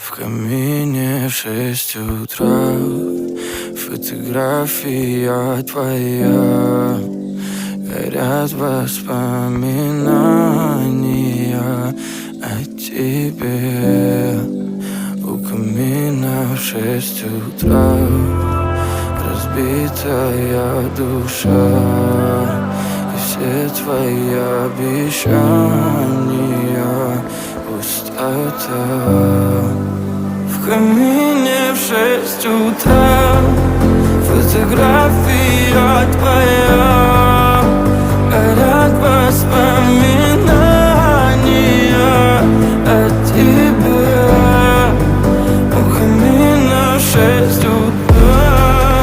В камине 6 утра, фотография твоя, горят воспоминания о тебе. У камина в 6 утра разбитая душа, и все твои обещания пустота. В камине в 6 утра фотография твоя, горят воспоминания о тебе. У камина в 6 утра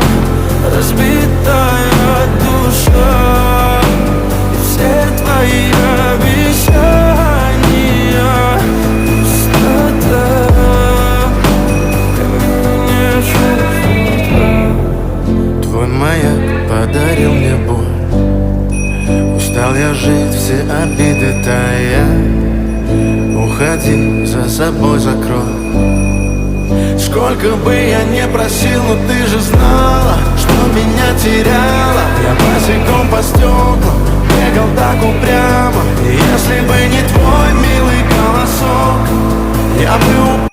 разбитая душа, и все твои обещания пустота. Твой маяк подарил мне боль, устал я жить, все обиды тая. Уходи, за собой закрой. Сколько бы я не просил, но ты же знала, что меня теряла. Я босиком по стеклам бегал так упрямо, и если бы не твой милый голосок, я бы